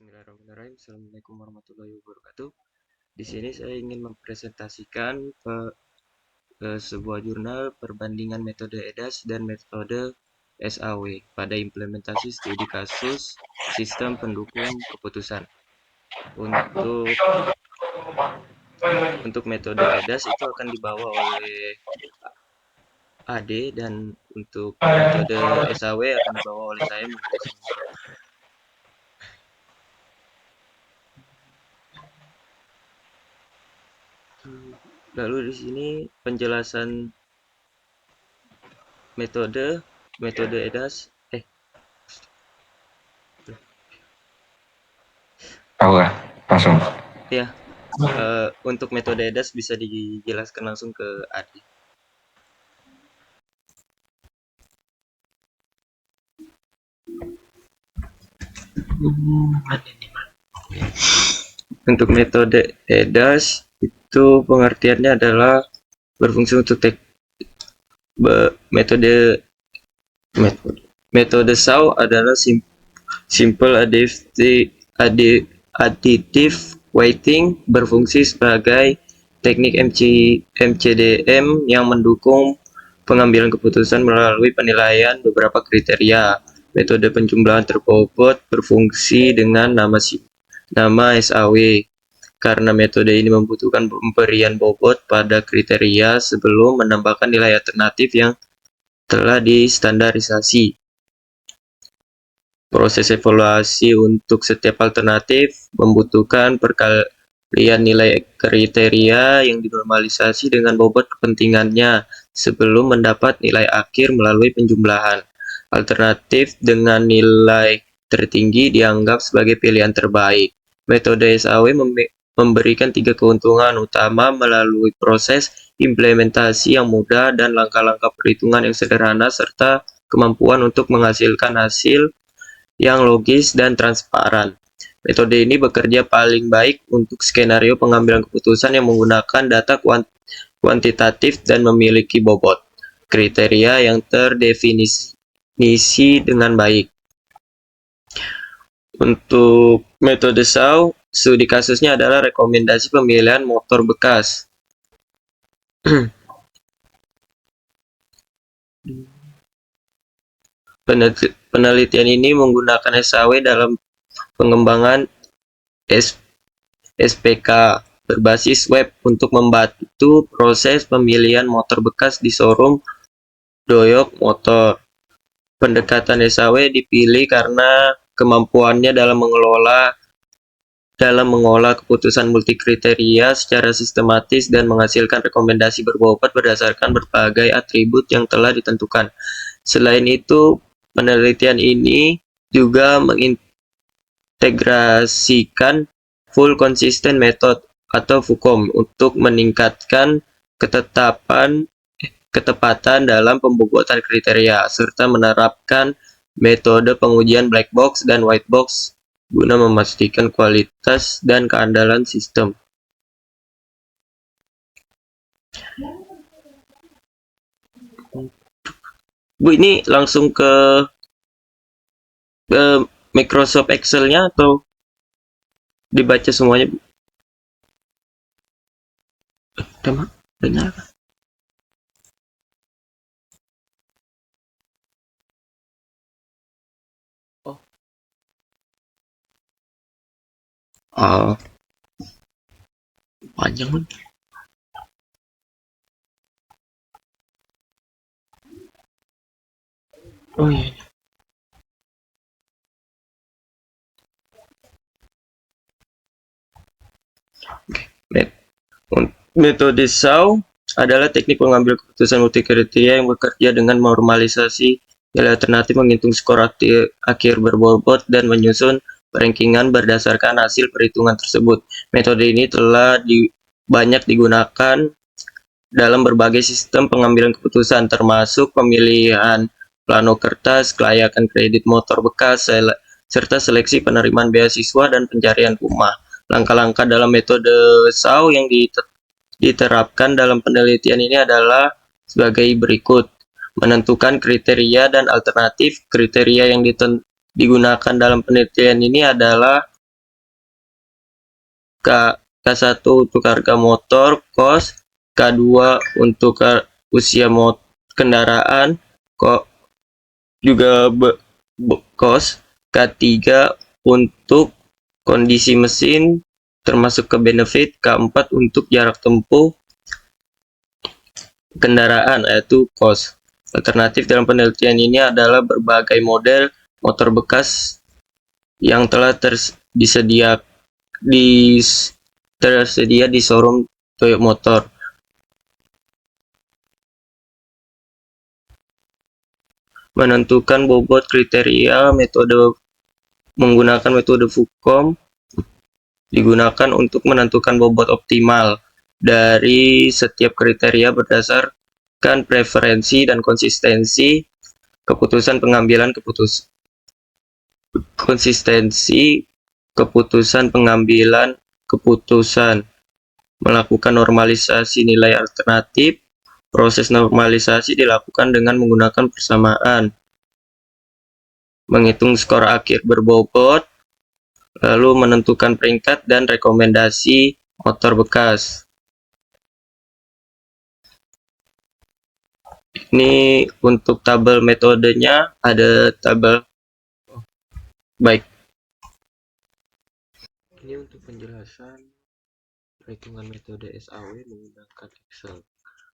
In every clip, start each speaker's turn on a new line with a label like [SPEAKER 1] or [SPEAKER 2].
[SPEAKER 1] Bismillahirrahmanirrahim. Assalamualaikum warahmatullahi wabarakatuh. Di sini saya ingin mempresentasikan sebuah jurnal perbandingan metode EDAS dan metode SAW pada implementasi studi kasus sistem pendukung keputusan. Untuk metode EDAS itu akan dibawa oleh AD, dan untuk metode SAW akan dibawa oleh saya, Muhtes. Lalu di sini penjelasan metode EDAS.
[SPEAKER 2] Langsung.
[SPEAKER 1] Ya, untuk metode EDAS bisa dijelaskan langsung ke Adi. Untuk metode EDAS itu pengertiannya adalah berfungsi untuk metode SAW adalah simple additive weighting, berfungsi sebagai teknik MCDM yang mendukung pengambilan keputusan melalui penilaian beberapa kriteria. Metode penjumlahan terbobot berfungsi dengan nama SAW, karena metode ini membutuhkan pemberian bobot pada kriteria sebelum menambahkan nilai alternatif yang telah distandarisasi. Proses evaluasi untuk setiap alternatif membutuhkan perkalian nilai kriteria yang dinormalisasi dengan bobot kepentingannya sebelum mendapat nilai akhir melalui penjumlahan. Alternatif dengan nilai tertinggi dianggap sebagai pilihan terbaik. Metode SAW memberikan 3 keuntungan utama melalui proses implementasi yang mudah dan langkah-langkah perhitungan yang sederhana, serta kemampuan untuk menghasilkan hasil yang logis dan transparan. Metode ini bekerja paling baik untuk skenario pengambilan keputusan yang menggunakan data kuantitatif dan memiliki bobot kriteria yang terdefinisi dengan baik. Untuk metode SAW, studi kasusnya adalah rekomendasi pemilihan motor bekas. Penelitian ini menggunakan SAW dalam pengembangan SPK berbasis web untuk membantu proses pemilihan motor bekas di showroom doyok motor. Pendekatan SAW dipilih karena kemampuannya dalam mengolah keputusan multikriteria secara sistematis dan menghasilkan rekomendasi berbobot berdasarkan berbagai atribut yang telah ditentukan. Selain itu, penelitian ini juga mengintegrasikan full consistent method atau FUCOM untuk meningkatkan ketepatan dalam pembobotan kriteria, serta menerapkan metode pengujian black box dan white box guna memastikan kualitas dan keandalan sistem. Bu, ini langsung ke Microsoft Excel-nya atau dibaca semuanya, Bu? Benar. Panjang kan? Oh iya. Metode SAW adalah teknik pengambil keputusan multikriteria yang bekerja dengan normalisasi nilai alternatif, menghitung skor akhir berbobot, dan menyusun rankingan berdasarkan hasil perhitungan tersebut. Metode ini telah banyak digunakan dalam berbagai sistem pengambilan keputusan, termasuk pemilihan plano kertas, kelayakan kredit motor bekas, serta seleksi penerimaan beasiswa dan pencarian rumah. Langkah-langkah dalam metode SAW yang diterapkan dalam penelitian ini adalah sebagai berikut. Menentukan kriteria dan alternatif. Kriteria yang digunakan dalam penelitian ini adalah K1 untuk harga motor, kos, K2 untuk usia kendaraan, kok juga kos, K3 untuk kondisi mesin termasuk ke benefit, K4 untuk jarak tempuh kendaraan yaitu kos. Alternatif dalam penelitian ini adalah berbagai model motor bekas yang telah tersedia di showroom Toyota Motor. Menentukan bobot kriteria menggunakan metode FUCOM digunakan untuk menentukan bobot optimal dari setiap kriteria berdasarkan preferensi dan konsistensi keputusan pengambilan keputusan, melakukan normalisasi nilai alternatif. Proses normalisasi dilakukan dengan menggunakan persamaan, menghitung skor akhir berbobot, lalu menentukan peringkat dan rekomendasi motor bekas. Ini untuk tabel metodenya, ada tabel. Baik. Ini untuk penjelasan perhitungan metode SAW menggunakan Excel.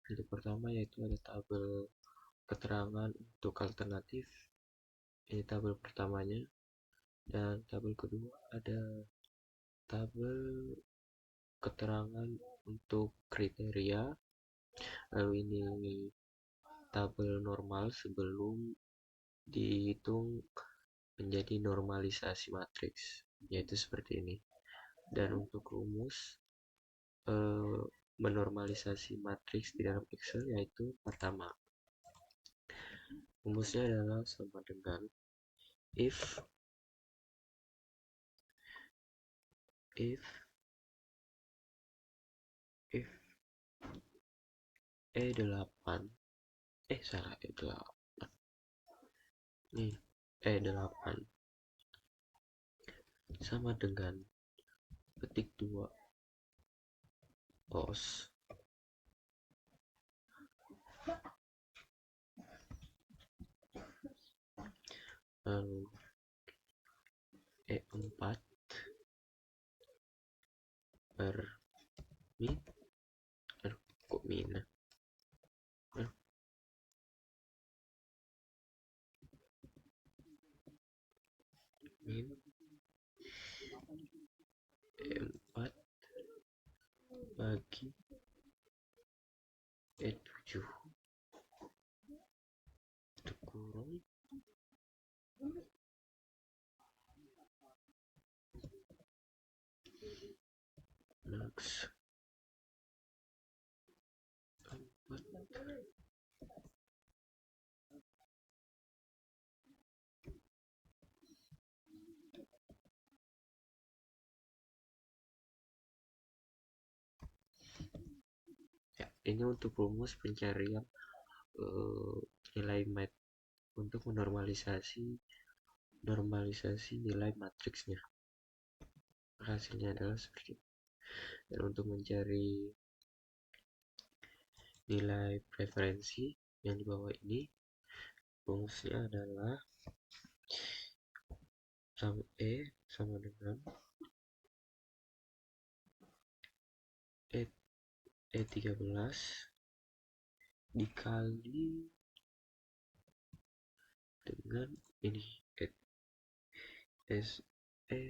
[SPEAKER 1] Untuk pertama yaitu ada tabel keterangan untuk alternatif. Ini tabel pertamanya. Dan tabel kedua ada tabel keterangan untuk kriteria. Lalu ini tabel normal sebelum dihitung menjadi normalisasi matriks, yaitu seperti ini. Dan untuk rumus menormalisasi matriks di dalam Excel yaitu pertama, rumusnya adalah sama dengan if E8 nih E8 sama dengan petik 2 os lalu E4 per min kok min E4 bagi E7 kurung max 4. Ya, ini untuk rumus pencarian nilai mat untuk menormalisasi nilai matriksnya. Hasilnya adalah seperti ini. Dan untuk mencari nilai preferensi yang di bawah ini, rumusnya adalah sama dengan E13 dikali dengan ini SE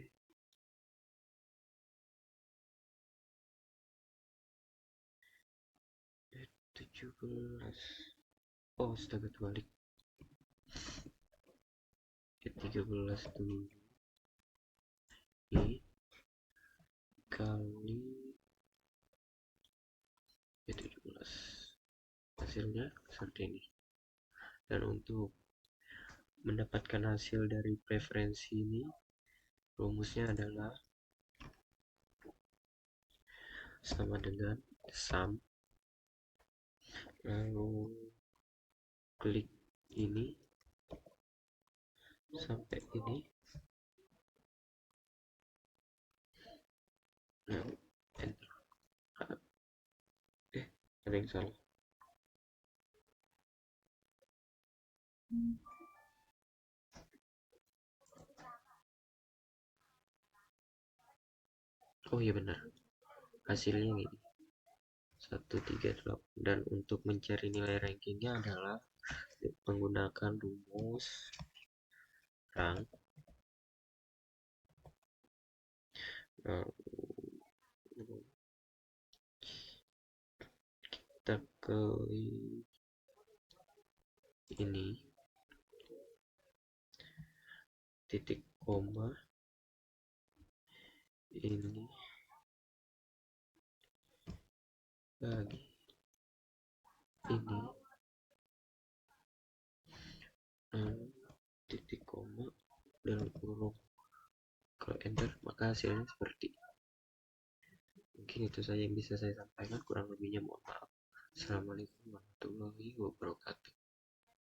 [SPEAKER 1] 17. Oh, astaga, terbalik. E13 dulu I kali E17. Hasilnya seperti ini. Dan untuk mendapatkan hasil dari preferensi ini, rumusnya adalah sama dengan sum, lalu klik ini sampai ini, Nah, enter. Ada yang salah. Oh iya benar, hasilnya gini, 138. Dan untuk mencari nilai rankingnya adalah menggunakan rumus rank. Kita ke ini, titik koma, ini lagi, ini titik koma dan kurung, ke enter, maka hasilnya seperti ini. Mungkin itu saja yang bisa saya sampaikan, kurang lebihnya mohon maaf. Assalamualaikum warahmatullahi wabarakatuh.